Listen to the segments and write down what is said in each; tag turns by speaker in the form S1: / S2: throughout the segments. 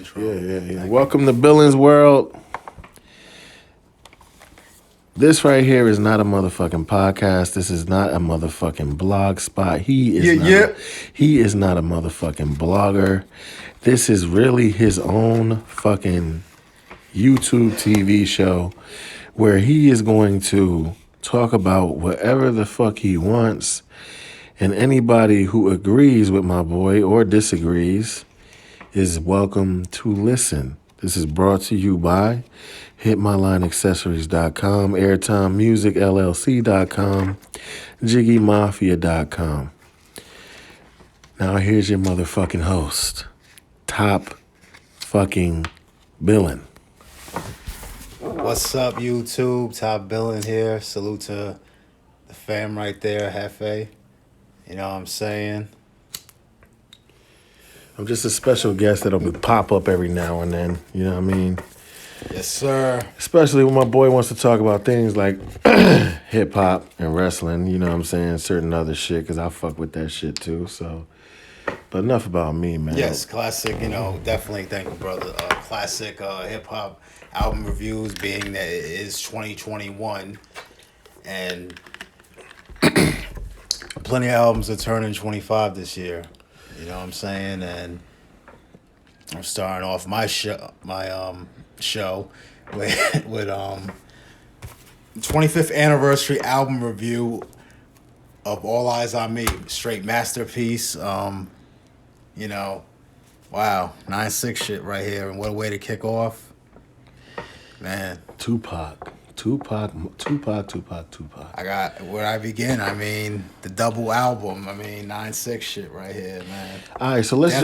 S1: intro.
S2: Yeah. Welcome to Billinsworld. This right here is not a motherfucking podcast. This is not a motherfucking blog spot. He is not a motherfucking blogger. This is really his own fucking YouTube TV show where he is going to talk about whatever the fuck he wants. And anybody who agrees with my boy or disagrees is welcome to listen. This is brought to you by HitMyLineAccessories.com, AirtimeMusicLLC.com, JiggyMafia.com. Now here's your motherfucking host, Top fucking Billin.
S1: What's up, YouTube? Top Billin here. Salute to the fam right there, Hefe. You know what I'm saying?
S2: I'm just a special guest that'll pop up every now and then. You know what I mean?
S1: Yes, sir.
S2: Especially when my boy wants to talk about things like hip hop and wrestling. You know what I'm saying? Certain other shit, because I fuck with that shit too. So, but enough about me, man.
S1: Yes, classic. You know, definitely. Thank you, brother. Classic hip hop album reviews, being that it is 2021, and plenty of albums are turning 25 this year. You know what I'm saying? And I'm starting off my show with 25th anniversary album review of All Eyez on Me, straight masterpiece. You know, wow, 9-6 shit right here, and what a way to kick off, man.
S2: Tupac.
S1: I got where I begin. I mean, the double album. I mean, 9-6 shit right here, man.
S2: All right, so let's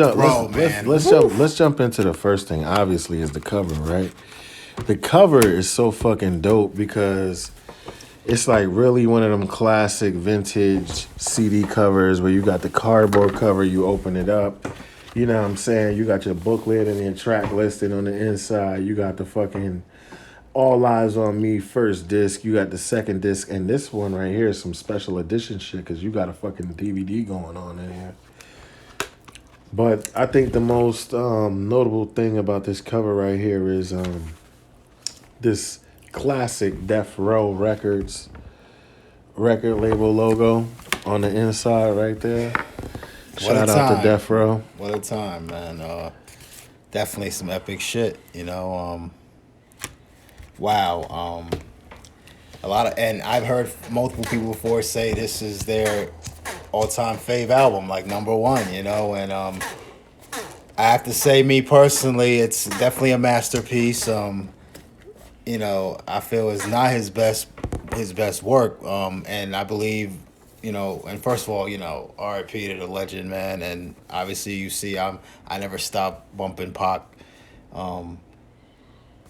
S2: jump into the first thing. Obviously, is the cover, right? The cover is so fucking dope because it's like really one of them classic vintage CD covers where you got the cardboard cover, you open it up. You know what I'm saying? You got your booklet and your track listed on the inside. You got the fucking All Eyez on Me first disc. You got the second disc. And this one right here is some special edition shit because you got a fucking DVD going on in here. But I think the most notable thing about this cover right here is this classic Death Row Records record label logo on the inside right there. Shout out to Death Row.
S1: What a time, man. Definitely some epic shit, you know. Wow. A lot of, and I've heard multiple people before say this is their all-time fave album, like number one, you know. And I have to say, me personally, it's definitely a masterpiece. You know, I feel it's not his best work. And I believe, you know, and first of all, you know, R.I.P. to the legend, man. And obviously, you see, I never stop bumping Pac. You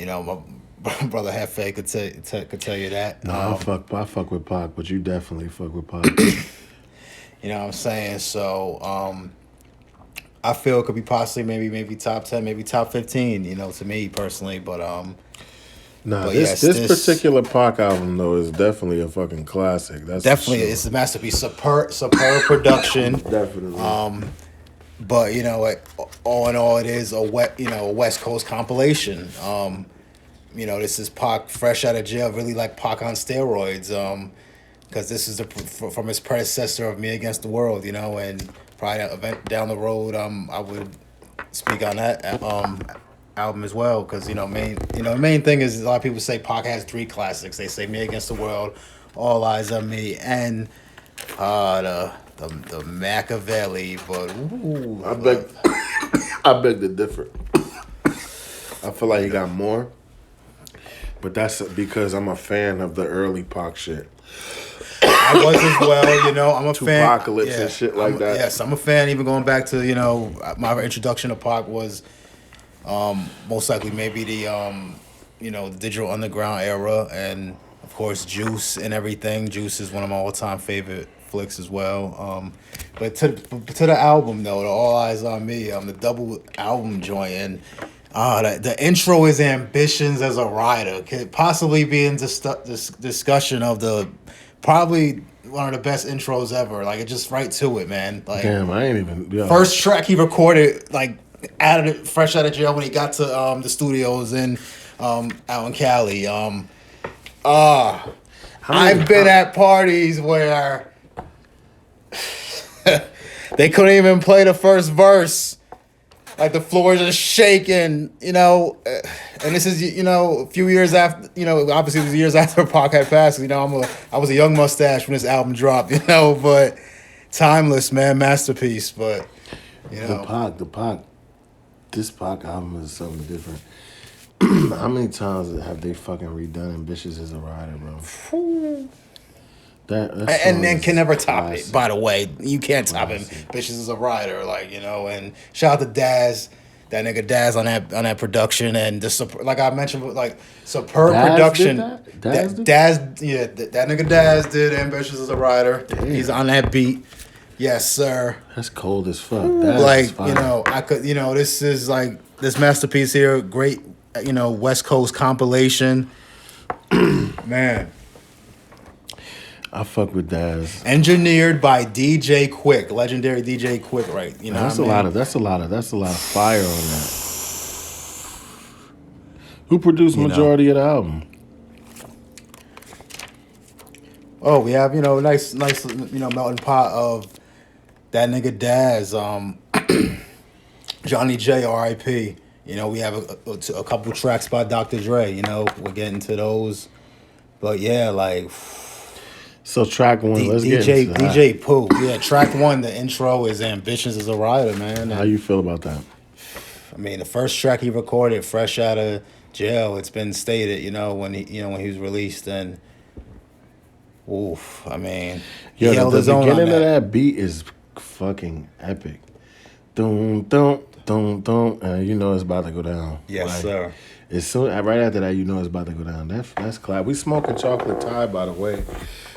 S1: know, my brother Hefe could tell you that.
S2: No, I fuck with Pac, but you definitely fuck with Pac.
S1: You know what I'm saying? So, I feel it could be possibly maybe top 10, maybe top 15. You know, to me personally, but
S2: this particular Pac album though is definitely a fucking classic. That's
S1: definitely
S2: sure.
S1: It's a masterpiece. Superb production.
S2: Definitely.
S1: But you know, all in all, it is a West Coast compilation. You know, this is Pac fresh out of jail, really like Pac on steroids. Because this is from his predecessor of Me Against the World. You know, and probably an event down the road. I would speak on that album as well, because the main thing is a lot of people say Pac has 3 classics. They say Me Against the World, All Eyez on Me, and the Machiavelli. But ooh,
S2: I beg to differ. I feel like he got more, but that's because I'm a fan of the early Pac shit.
S1: I was as well, you know. I'm a fan.
S2: Apocalypse and shit like that.
S1: Yes, I'm a fan. Even going back to my introduction to Pac was most likely maybe the the Digital Underground era, and of course Juice and everything. Juice is one of my all-time favorite flicks as well. But to the album though, the All Eyez on Me, the double album joint, and the intro is Ambitions as a Rider. Could possibly be in this discussion of the probably one of the best intros ever. Like, it just right to it, man. Like,
S2: damn, I ain't even. Yeah.
S1: First track he recorded, like fresh out of jail when he got to the studios in out in Cali. I've been at parties where they couldn't even play the first verse. Like the floor is just shaking, you know. And this is, you know, a few years after, you know, obviously it was years after Pac had passed. You know, I was a young mustache when this album dropped, you know, but timeless, man, masterpiece. But you know,
S2: this Pac album is something different. How many times have they fucking redone Ambitious as a Rider, bro?
S1: And then can never top it. By the way, you can't top him. Ambitious as a Rider, like, you know. And shout out to Daz, that nigga Daz on that production, and the like I mentioned, like superb
S2: Daz
S1: production.
S2: Did that?
S1: Daz, yeah, that nigga Daz did Ambitious as a Rider. Damn. He's on that beat. Yes, sir.
S2: That's cold as fuck.
S1: Like, you know, I could, you know, this is like this masterpiece here, great, you know, West Coast compilation. Man.
S2: I fuck with Daz.
S1: Engineered by DJ Quick, legendary DJ Quick, right? You know,
S2: that's a lot of fire on that. Who produced majority of the album?
S1: Oh, we have, you know, nice, you know, melting pot of that nigga Daz, Johnny J, R.I.P. You know, we have a couple tracks by Dr. Dre. You know, we're getting to those, but yeah, like.
S2: So track one, let's get into that.
S1: DJ Pooh. Yeah, track one, the intro is Ambitious as a Rider, man.
S2: How you feel about that?
S1: I mean, the first track he recorded fresh out of jail, it's been stated, you know, when he was released, and oof, I mean,
S2: the beginning of that beat is fucking epic. Dum dum dum dum, you know it's about to go down.
S1: Yes, like, sir.
S2: As soon right after that, you know it's about to go down. That's clap. We smoking chocolate tie, by the way,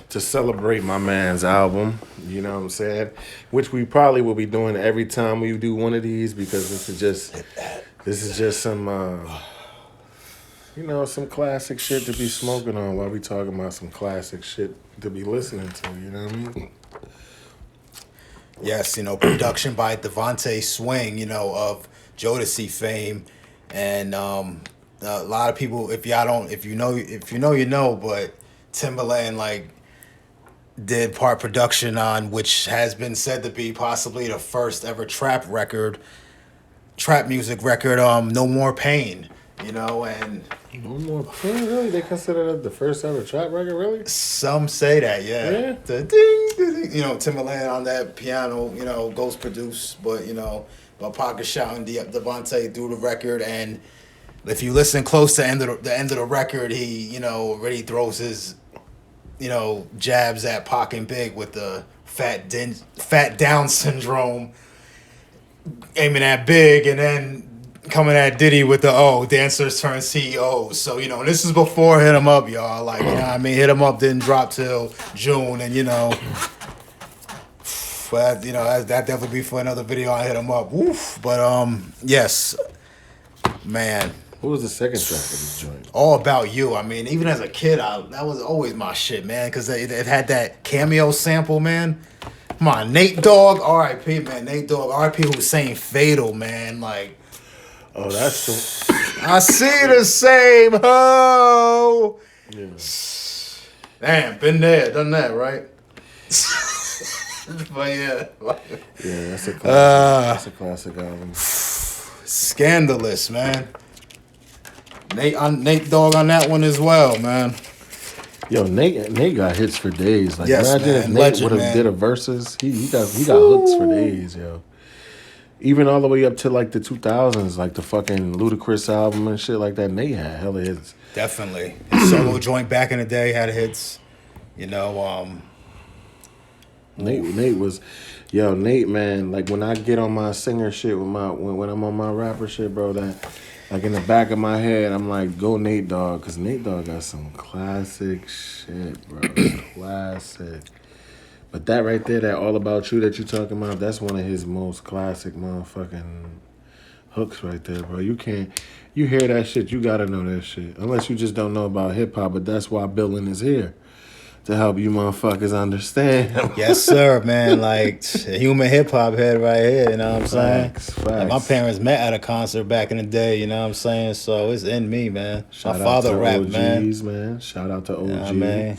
S2: to celebrate my man's album. You know what I'm saying? Which we probably will be doing every time we do one of these, because this is just some you know, some classic shit to be smoking on while we talking about some classic shit to be listening to. You know what I mean?
S1: Yes, you know, production by Devontae Swing, you know, of Jodeci fame, and a lot of people, if you know, you know, but Timbaland like did part production on, which has been said to be possibly the first ever trap music record, No More Pain, you know, and
S2: No More Pain, really? They consider that the first ever trap record, really?
S1: Some say that, yeah. The ding, you know, Timbaland on that piano, you know, ghost produced, but, you know, but Pac is shouting Devontae through the record, and if you listen close to the end of the record, he, you know, already throws his, you know, jabs at Pac and Big with the fat Down syndrome, aiming at Big, and then coming at Diddy with the dancers turn CEOs. So, you know, this is before Hit 'Em Up, y'all. Like, you know what I mean? Hit 'Em Up didn't drop till June, and, you know, but, you know, that definitely be for another video on Hit 'Em Up. Woof. But, yes, man.
S2: What was the second track of this joint?
S1: All About You. I mean, even as a kid, that was always my shit, man, because it had that cameo sample, man. Come on, Nate Dogg, R.I.P., man. Nate Dogg, R.I.P. Hussein Fatal, man. Like,
S2: oh, that's the...
S1: I see the same ho. Yeah. Damn, been there, done that, right? But yeah.
S2: Yeah, that's a classic. That's a classic album.
S1: Scandalous, man. Nate Dogg on that one as well, man.
S2: Yo, Nate got hits for days. Like,
S1: yes,
S2: imagine
S1: man.
S2: if Nate would have did a versus. He got hooks for days, yo. Even all the way up to like the 2000s, like the fucking Ludacris album and shit like that. Nate had hella hits.
S1: Definitely. His solo joint back in the day had hits. You know,
S2: Nate was, yo, Nate, man. Like when I get on my singer shit with when I'm on my rapper shit, bro, that. Like in the back of my head, I'm like, go Nate Dogg, because Nate Dogg got some classic shit, bro. Classic. But that right there, that All About You that you talking about, that's one of his most classic motherfucking hooks right there, bro. You hear that shit, you gotta know that shit. Unless you just don't know about hip hop, but that's why Billin is here. to help you motherfuckers understand.
S1: Yes, sir, man. Like a human hip hop head right here. You know what I'm saying?
S2: Facts.
S1: Like my parents met at a concert back in the day. You know what I'm saying? So it's in me, man.
S2: Shout
S1: my father
S2: out to
S1: rapped,
S2: OGs, man. Shout out to OG.
S1: You know what I mean?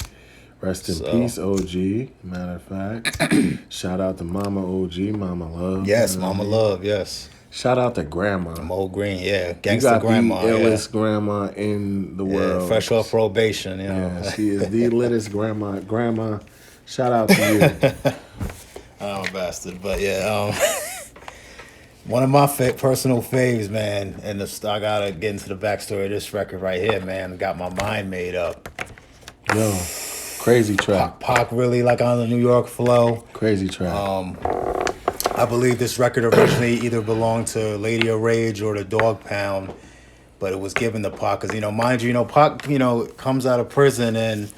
S2: Rest in peace, OG. Matter of fact, shout out to Mama OG, Mama Love.
S1: Yes, Mama Love. Yes.
S2: Shout out to Grandma.
S1: Mo Green, yeah. Gangsta
S2: You got
S1: Grandma.
S2: the illest grandma in the world.
S1: Fresh off probation, you know.
S2: Yeah, she is the littest grandma. Grandma, shout out to you.
S1: I'm a bastard, but yeah. One of my personal faves, man, and I gotta get into the backstory of this record right here, man. Got my mind made up.
S2: Yo, crazy track.
S1: Pac really like on the New York flow.
S2: Crazy track.
S1: I believe this record originally either belonged to Lady of Rage or the Dog Pound, but it was given to Pac because, mind you, Pac, comes out of prison and,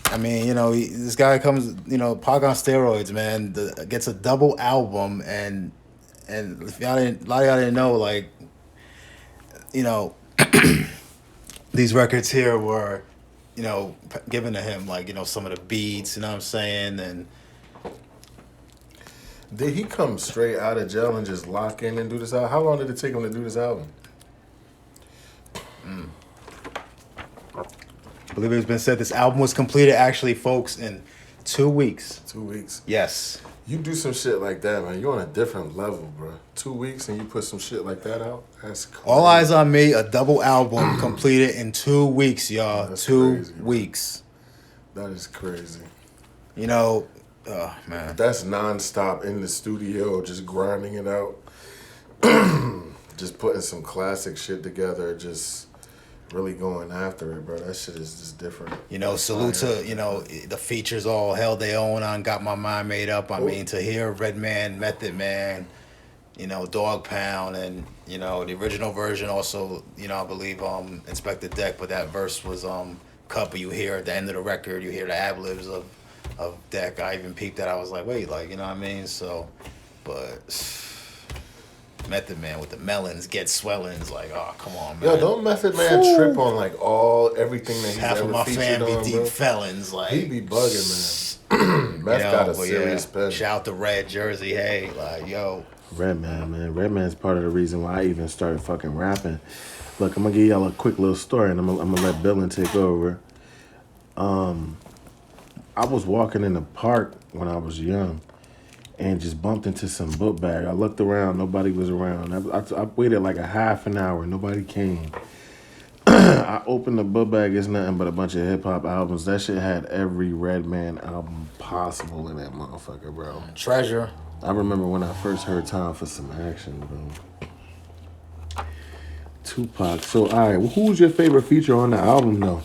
S1: I mean, this guy comes, Pac on steroids, man, gets a double album and if a lot of y'all didn't know, like, these records here were, given to him, like, some of the beats, you know what I'm saying, and
S2: did he come straight out of jail and just lock in and do this album? How long did it take him to do this album?
S1: I believe it's been said this album was completed, actually, folks, in 2 weeks.
S2: 2 weeks?
S1: Yes.
S2: You do some shit like that, man. You're on a different level, bro. 2 weeks and you put some shit like that out? That's crazy.
S1: All Eyes on Me, a double album completed in 2 weeks, y'all.
S2: That's
S1: 2
S2: crazy,
S1: weeks.
S2: That is crazy.
S1: Oh, man.
S2: That's nonstop in the studio, just grinding it out. Just putting some classic shit together, just really going after it, bro. That shit is just different.
S1: Salute to, the features all held their own on Got My Mind Made Up. I mean, to hear Redman, Method Man, Dog Pound, and, the original version also, I believe Inspector Deck, but that verse was cut, but you hear at the end of the record, you hear the ad-libs of Deck. I even peeped that. I was like, wait, like, you know what I mean? So, but Method Man with the melons, get swellings, like, oh, come on, man.
S2: Yo, don't Method Man trip on like everything that he's
S1: half
S2: ever
S1: of my
S2: featured
S1: family
S2: on,
S1: deep
S2: bro?
S1: felons, like
S2: He be bugging, man. Meth got a serious pen.
S1: Shout out to Red Jersey, hey, like, yo.
S2: Redman, man. Redman's part of the reason why I even started fucking rapping. Look, I'm gonna give y'all a quick little story, and I'm gonna let Billin take over. I was walking in the park when I was young and just bumped into some book bag. I looked around, nobody was around. I waited like a half an hour, nobody came. I opened the book bag, it's nothing but a bunch of hip hop albums. That shit had every Redman album possible in that motherfucker, bro.
S1: Treasure.
S2: I remember when I first heard Time for Some Action, bro. Tupac. So, all right, who's your favorite feature on the album, though?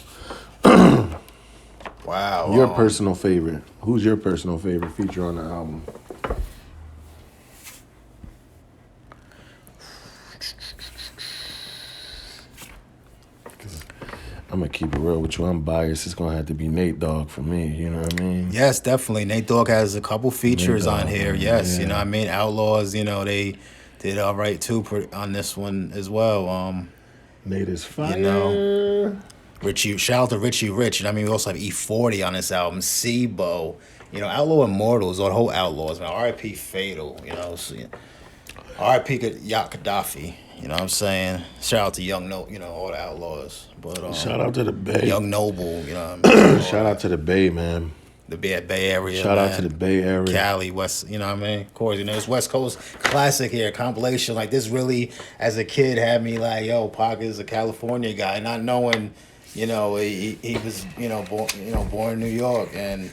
S1: Wow.
S2: Your personal favorite. Who's your personal favorite feature on the album? I'm going to keep it real with you. I'm biased. It's going to have to be Nate Dogg for me. You know what I mean?
S1: Yes, definitely. Nate Dogg has a couple features on here. Yes, you know what I mean? Outlaws, they did all right, too, on this one as well.
S2: Nate is fire.
S1: Richie, shout out to Richie Rich. We also have E40 on this album, Sibo, Outlaw Immortals, or the whole Outlaws, man. R.I.P. Fatal, R.I.P. Yacht Gaddafi, you know what I'm saying? Shout out to Young all the Outlaws. But
S2: shout out to the Bay.
S1: Young Noble, you know what I mean?
S2: Shout out to the Bay, man.
S1: The Bay Area.
S2: Shout out to the Bay Area.
S1: Cali, West, you know what I mean? Of course, it's West Coast classic here, compilation. Like, this really, as a kid, had me like, yo, Pac is a California guy, not knowing, he was, born in New York, and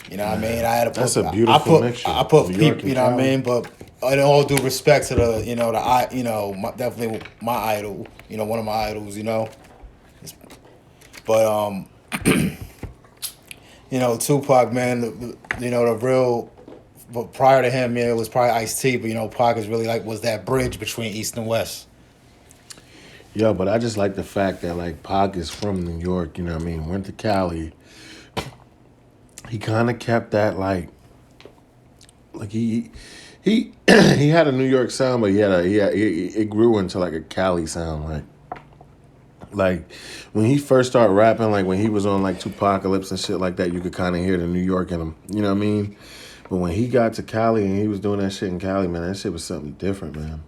S1: what I mean. I had to put,
S2: that's a beautiful mixture.
S1: I put people, you know what I mean. But in all due respect to the, definitely my idol, one of my idols, But Tupac, man, the real. But prior to him, it was probably Ice-T. But Pac is really was that bridge between East and West.
S2: Yeah, but I just like the fact that Pac is from New York, you know what I mean? Went to Cali. He kind of kept that he he had a New York sound, but it grew into a Cali sound, Like when he first started rapping, like when he was on like Tupacalypse and shit like that, you could kind of hear the New York in him. You know what I mean? But when he got to Cali and he was doing that shit in Cali, man, that shit was something different, man.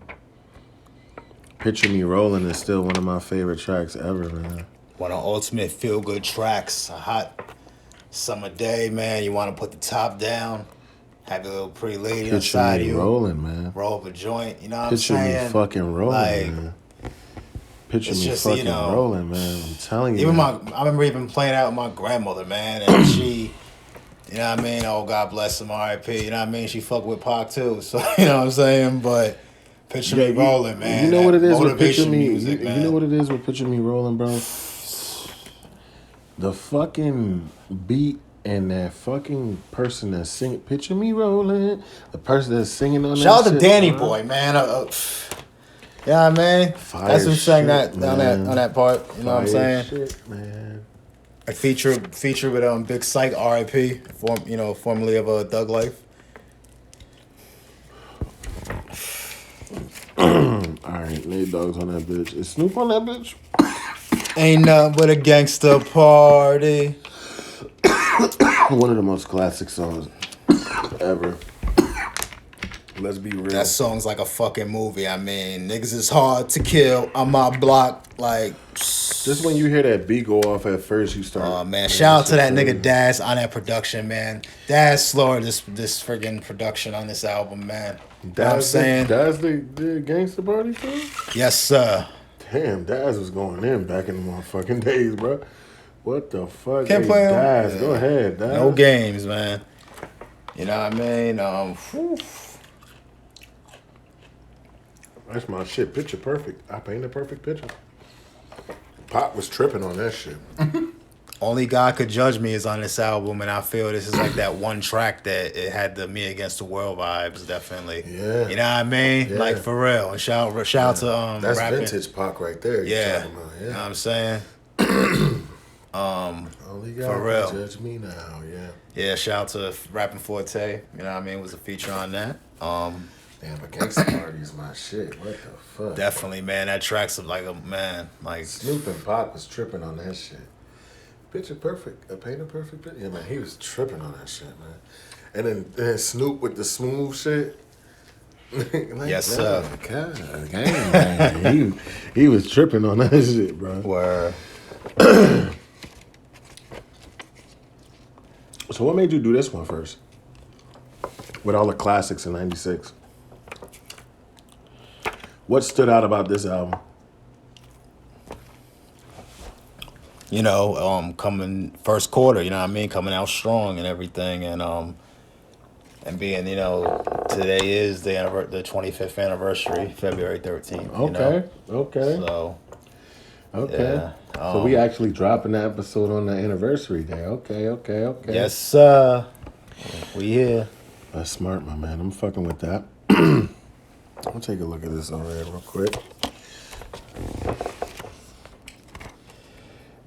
S2: Picture Me Rolling is still one of my favorite tracks ever, man.
S1: One of the ultimate feel-good tracks. A hot summer day, man. You want to put the top down, have your little pretty lady inside
S2: Picture Me
S1: you.
S2: Rolling, man.
S1: Roll up a joint, you know what
S2: Picture
S1: I'm saying?
S2: Me fucking rolling, like, man. Picture Me just, fucking rolling, man. I'm telling you.
S1: Even I remember even playing out with my grandmother, man, and she, you know what I mean? Oh, God bless him, R.I.P. You know what I mean? She fucked with Pac too, so you know what I'm saying? But Picture Me Rolling, man.
S2: You know what it is with Picture Me?
S1: Music,
S2: you know what it is with Picture Me Rolling, bro? The fucking beat and that fucking person that's singing Picture Me Rolling, the person that's singing on
S1: Shout
S2: that
S1: out to Danny Boy, man. Yeah, man.
S2: Fire
S1: that's who sang
S2: shit,
S1: that on that part. You know what I'm saying?
S2: Shit, man.
S1: A feature with Big Psych, R.I.P. Formerly of Thug Life.
S2: Alright, Nate Dogg's on that bitch. Is Snoop on that bitch?
S1: Ain't nothing but a gangsta party.
S2: One of the most classic songs ever. Let's be real.
S1: That song's like a fucking movie. I mean, niggas is hard to kill on my block. Like,
S2: just when you hear that beat go off at first, you start.
S1: Oh man, shout out to that nigga Daz on that production, man. Daz slowed this friggin' production on this album, man. You know what I'm saying?
S2: Daz the Gangsta Party song?
S1: Yes, sir.
S2: Damn, Daz was going in back in the motherfucking days, bro. What the fuck?
S1: Can't play him.
S2: Daz, go ahead, Daz.
S1: No games, man. You know what I mean?
S2: That's my shit. Picture perfect. I paint a perfect picture. Pop was tripping on that shit.
S1: Only God Could Judge Me is on this album, and I feel this is like that one track that it had the Me Against the World vibes, definitely.
S2: Yeah.
S1: You know what I mean? Yeah. Like, for real. And shout out to
S2: that's
S1: rapping.
S2: vintage Pac right there.
S1: Yeah.
S2: You know
S1: what I'm saying?
S2: Only God
S1: for real.
S2: Can Judge Me now, yeah.
S1: Yeah, shout out to Rapping Forte. You know what I mean? Was a feature on that.
S2: Damn, but Gangsta Party is my shit. What the fuck?
S1: Definitely, man. That track's like a man. Like
S2: Snoop and Pac was tripping on that shit. Picture perfect. I paint a perfect picture. Yeah, man, he was tripping on that shit, man. And then Snoop with the smooth shit.
S1: Like, yes, sir.
S2: God, man. he was tripping on that shit, bro.
S1: Word.
S2: So what made you do this one first? With all the classics in '96. What stood out about this album?
S1: You know, coming first quarter, you know what I mean? Coming out strong and everything. And being, you know, today is the 25th anniversary, February 13th.
S2: Okay, okay.
S1: So,
S2: okay. Yeah, so we actually dropping the episode on the anniversary day. Okay.
S1: Yes, sir. We here.
S2: That's smart, my man. I'm fucking with that. I'll take a look at this over here real quick.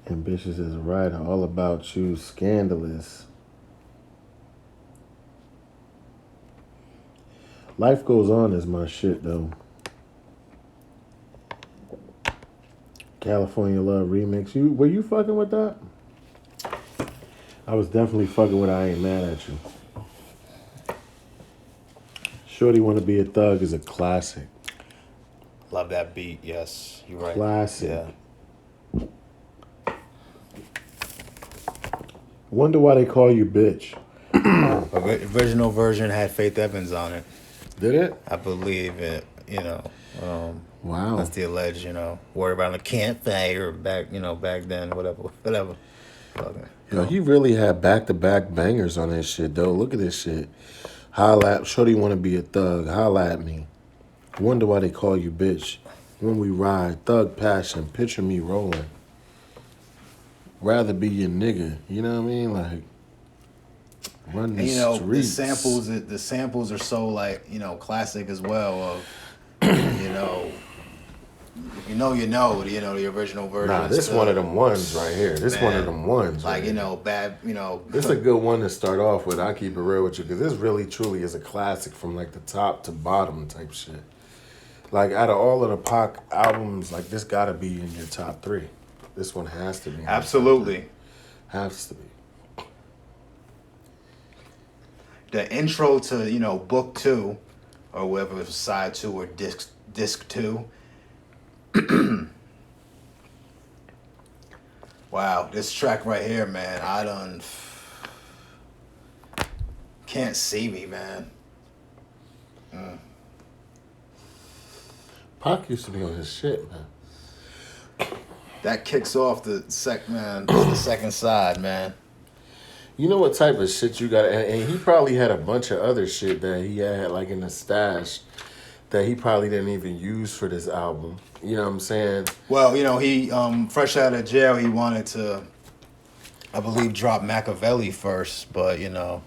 S2: Ambitious is right. All About You. Scandalous. Life Goes On is my shit, though. California Love remix. Were you fucking with that? I was definitely fucking with I Ain't Mad at You. Shorty Wanna Be a Thug is a classic.
S1: Love that beat, yes. You're right.
S2: Classic.
S1: Yeah.
S2: Wonder Why They Call You Bitch.
S1: Original version had Faith Evans on it.
S2: Did it?
S1: I believe it, you know.
S2: Wow.
S1: That's the alleged, you know, word around the campfire back then, whatever. Okay.
S2: Yo, he really had back-to-back bangers on this shit, though. Look at this shit. Holla at, Shorty Wanna Be a Thug. Holla at Me. Wonder Why They Call You Bitch. When We Ride. Thug Passion. Picture Me Rolling. Rather Be Your Nigga. You know what I mean? Like, run the streets.
S1: The samples are so, like, you know, classic as well of, the original version.
S2: Nah, this one of them ones right here. This one of them ones.
S1: Like,
S2: right This is a good one to start off with. I keep it real with you because this really, truly is a classic from, like, the top to bottom type shit. Like, out of all of the Pac albums, like, this gotta be in your top 3. This one has to be.
S1: Absolutely.
S2: Has to be.
S1: The intro to, you know, book 2, or whatever, side 2 or disc 2. Wow, this track right here, man, I done Can't See Me, man.
S2: Pac used to be on his shit, man.
S1: That kicks off the second side, man.
S2: You know what type of shit you got? And he probably had a bunch of other shit that he had like in the stash that he probably didn't even use for this album. You know what I'm saying?
S1: Well, you know, he fresh out of jail, he wanted to, I believe, drop Machiavelli first, but you know.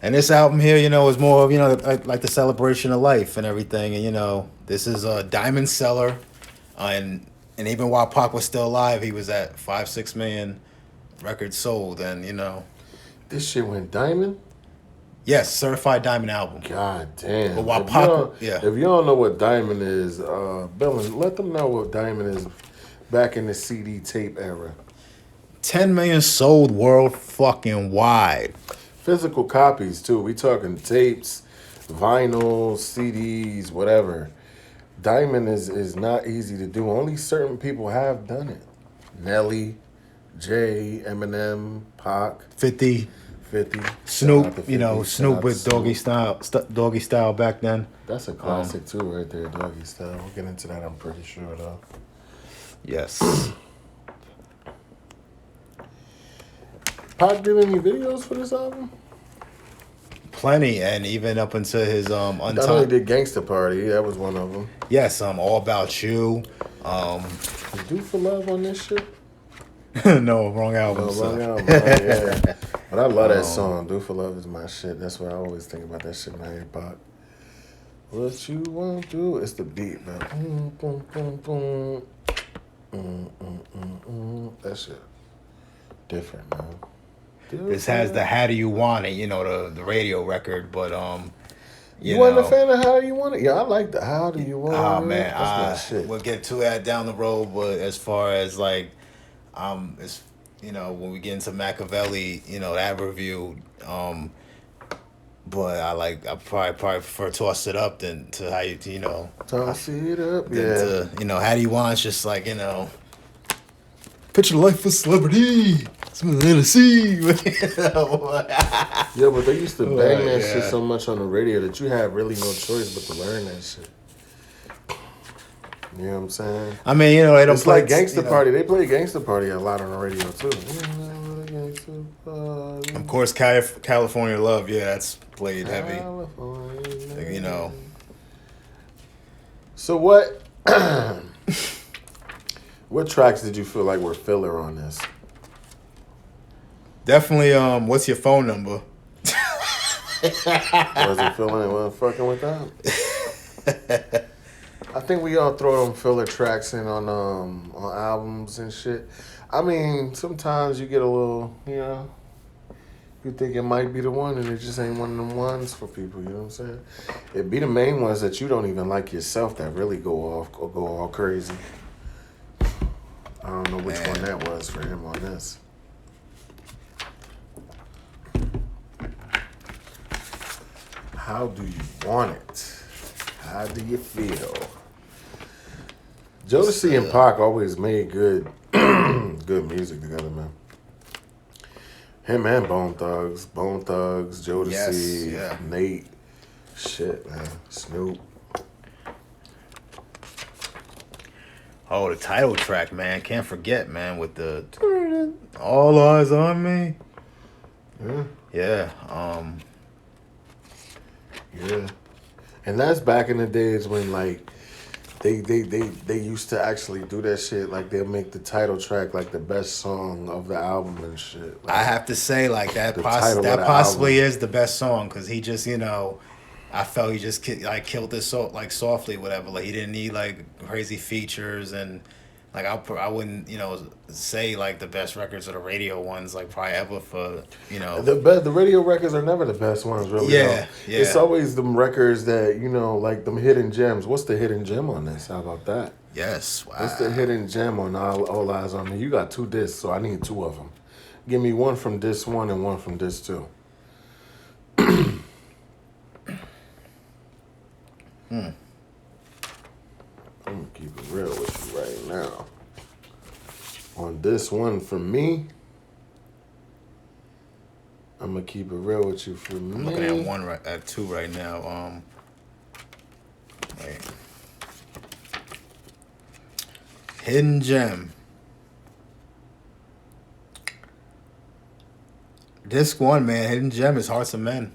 S1: And this album here, you know, is more of, you know, like the celebration of life and everything. And, you know, this is a diamond seller. And even while Pac was still alive, he was at 5-6 million records sold. And, you know.
S2: This shit went diamond?
S1: Yes, certified diamond album.
S2: God damn.
S1: But while Pac,
S2: if you don't know what diamond is, Billins, let them know what diamond is back in the CD tape era.
S1: 10 million sold world fucking wide.
S2: Physical copies too. We talking tapes, vinyl, CDs, whatever. Diamond is not easy to do. Only certain people have done it. Nelly, Jay, Eminem, Pac,
S1: 50, Snoop. You know, Snoop with doggy style back then.
S2: That's a classic too, right there. Doggy style. We'll get into that. I'm pretty sure though.
S1: Yes.
S2: Pac did any videos for this album?
S1: Plenty, and even up until his
S2: I know he did Gangsta Party. That was one of them.
S1: Yes, All About You.
S2: Do for Love on this shit?
S1: No, wrong album.
S2: Wrong album. Yeah. But I love that song. Do for Love is my shit. That's what I always think about that shit when I hear Pac. What you won't do? It's the beat, man. Boom, boom, boom. That shit different, man.
S1: This has the How Do You Want It, you know, the radio record, but
S2: you wasn't a fan of How Do You Want It? Yeah, I like the How Do You Want It.
S1: Oh man,
S2: that's my shit.
S1: We'll get to that down the road, but as far as like, it's, you know, when we get into Machiavelli, you know, that review, but I probably prefer Toss It Up than to How You know.
S2: Toss It Up, yeah.
S1: To, you know, How Do You Want It's just like, you know, picture life of celebrity. Some Tennessee.
S2: Yeah, but they used to bang that shit so much on the radio that you had really no choice but to learn that shit. You know what I'm saying?
S1: I mean, you know, they don't
S2: it's
S1: play
S2: like Gangsta Party. They play Gangsta Party a lot on the radio too.
S1: Of course, California Love. Yeah, that's played heavy. You know.
S2: So what? What tracks did you feel like were filler on this?
S1: Definitely. What's your phone number?
S2: Wasn't feeling it. Wasn't fucking with that. I think we all throw them filler tracks in on albums and shit. I mean, sometimes you get a little, you know, you think it might be the one, and it just ain't one of them ones for people. You know what I'm saying? It be the main ones that you don't even like yourself that really go off or go all crazy. I don't know which one that was for him on this. How do you want it? How do you feel? Jodeci and Pac always made good music together, man. Him and Bone Thugs, Jodeci, Nate, shit, man, Snoop.
S1: Oh, the title track, man, can't forget, man, with the All Eyes on Me.
S2: Yeah. Yeah. And that's back in the days when like they used to actually do that shit. Like they'll make the title track like the best song of the album and shit. Like,
S1: I have to say, like that possibly is the best song because he just, you know, I felt he just killed this so like softly, whatever. Like he didn't need like crazy features and Like I wouldn't, say like the best records are the radio ones, like probably ever for,
S2: The radio records are never the best ones, really.
S1: Yeah,
S2: though. It's always them records that like them hidden gems. What's the hidden gem on this? How about that?
S1: Yes. Wow.
S2: What's the hidden gem on All Eyes on Me? You got 2 discs, so I need 2 of them. Give me one from disc 1 and one from disc 2. I'm gonna keep it real with you right now. On this one for me, I'm gonna keep it real with you for me.
S1: I'm looking at 2 right now. Wait. Hidden gem. Disc 1, man. Hidden gem is Hearts of Men.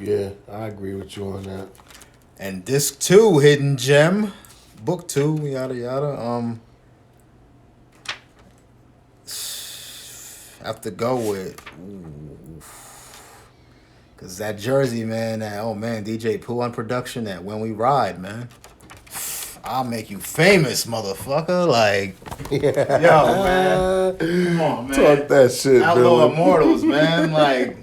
S2: Yeah, I agree with you on that.
S1: And disc 2, hidden gem. Book 2, yada yada. I have to go with, cause that Jersey, man. DJ Pooh on production. That When We Ride, man. I'll make you famous, motherfucker. Like,
S2: yeah.
S1: Yo, man. Come on, man.
S2: Talk that shit,
S1: Outlaw
S2: Billy.
S1: Immortals, man. Like,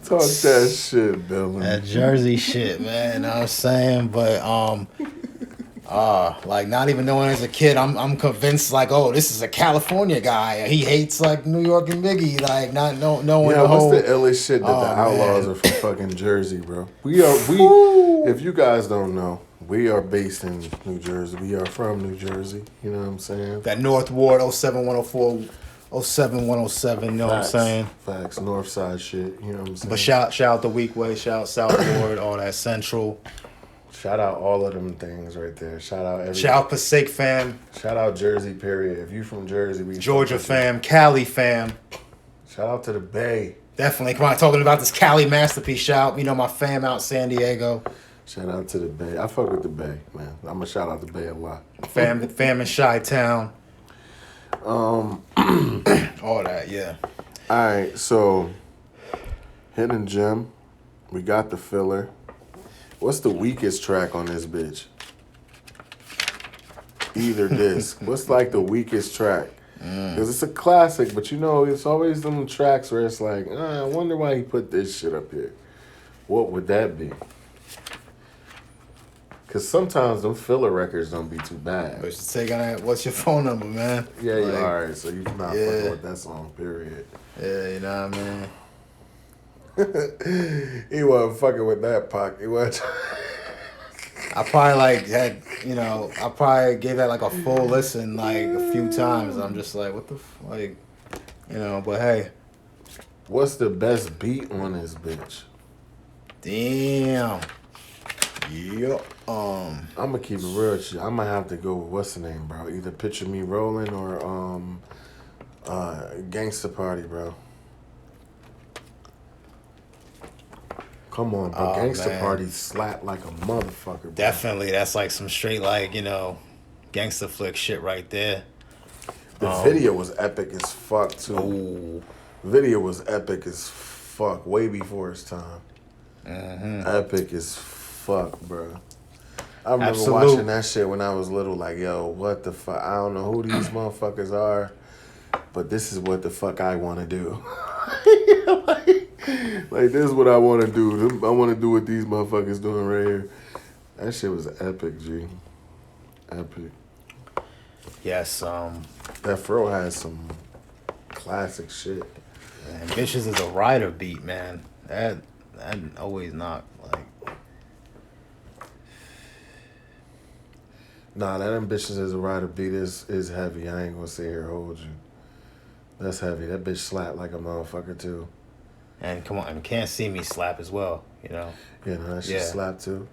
S2: talk that shit, Billy.
S1: That Jersey shit, man. You know what I'm saying? But like not even knowing as a kid, I'm convinced like, oh, this is a California guy. He hates like New York and Biggie, like not knowing the whole.
S2: What's the illest shit that the Outlaws are from fucking Jersey, bro? We if you guys don't know, we are based in New Jersey. We are from New Jersey. You know what I'm saying?
S1: That North Ward 07104 07107, you know what I'm saying?
S2: Facts, North Side shit, you know what I'm saying?
S1: But shout out the Weekway, shout out South Ward, all that Central.
S2: Shout out all of them things right there. Shout out everything.
S1: Shout out Passaic fam.
S2: Shout out Jersey, period. If you from Jersey, we
S1: Georgia fam, Cali fam.
S2: Shout out to the Bay.
S1: Definitely. Come on, talking about this Cali masterpiece. Shout out, my fam out San Diego.
S2: Shout out to the Bay. I fuck with the Bay, man. I'm gonna shout out the Bay a lot.
S1: Fam in Chi-Town. All that, yeah.
S2: All right, so Hidden Gem, we got the filler. What's the weakest track on this bitch? Either disc. What's like the weakest track? Because it's a classic, but it's always them tracks where it's like, I wonder why he put this shit up here. What would that be? Because sometimes them filler records don't be too bad.
S1: But you take on that. What's your phone number, man?
S2: Yeah, all right. So you're not fucking with that song, period.
S1: Yeah, you know what I mean?
S2: He wasn't fucking with that, Pac. He wasn't.
S1: I probably I probably gave that like a full listen like a few times. I'm just like, what the but hey.
S2: What's the best beat on this bitch?
S1: Damn. Yeah.
S2: I'm gonna keep it real with you. I'm gonna have to go with what's the name, bro? Either Picture Me Rolling or Gangsta Party, bro. Come on, bro. Gangsta Party slap like a motherfucker, bro.
S1: Definitely. That's like some straight gangsta flick shit right there.
S2: The video was epic as fuck too.
S1: Ooh.
S2: Video was epic as fuck, way before its time.
S1: Mm-hmm.
S2: Epic as fuck, bro. I remember watching that shit when I was little, like, yo, what the fuck? I don't know who these motherfuckers are, but this is what the fuck I want to do. like, this is what I want to do. I want to do what these motherfuckers doing right here. That shit was epic, G. Epic.
S1: Yes,
S2: That Fro has some classic shit.
S1: Man, Bitches is a rider beat, man. That always knock, like.
S2: Nah, that Ambitious as a rider beat is heavy. I ain't gonna sit here and hold you. That's heavy. That bitch slap like a motherfucker too.
S1: And come on, and Can't See Me slap as well,
S2: Yeah, no, that shit slap too.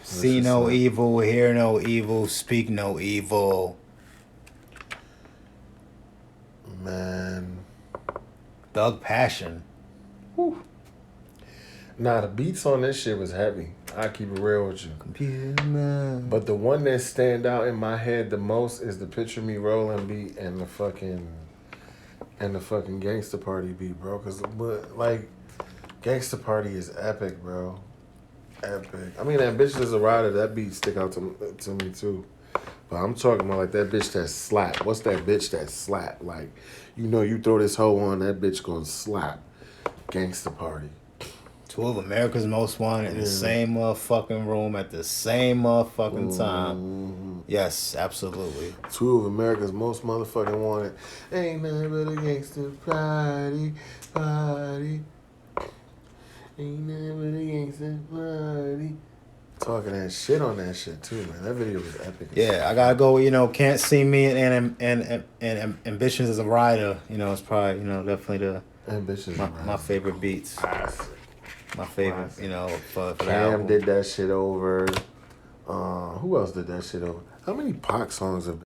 S1: See no evil, hear no evil, speak no evil.
S2: Man.
S1: Thug Passion.
S2: Whew. Nah, the beats on this shit was heavy. I keep it real with you.
S1: Computer man.
S2: But the one that stand out in my head the most is the Picture Me Rolling beat and the fucking Gangsta Party beat, bro. Cause like Gangsta Party is epic, bro. Epic. I mean, Ambitious as a Rider, that beat stick out to me too. But I'm talking about like that bitch that slap. What's that bitch that slap? Like, you know, you throw this hoe on, that bitch gonna slap. Gangsta Party.
S1: Two of America's Most Wanted in the same motherfucking room at the same motherfucking time. Yes, absolutely.
S2: Two of America's Most Motherfucking Wanted. Ain't nothing but a gangster party. Ain't nothing but a gangster party. Talking that shit on that shit too, man. That video was epic.
S1: Yeah, I gotta go with, Can't See Me and Ambitions as a Rider. It's probably, definitely
S2: Ambitious
S1: my favorite beats.
S2: Classic.
S1: My favorite, for the
S2: Cam
S1: album.
S2: did that shit over. Who else did that shit over? How many Pac songs have been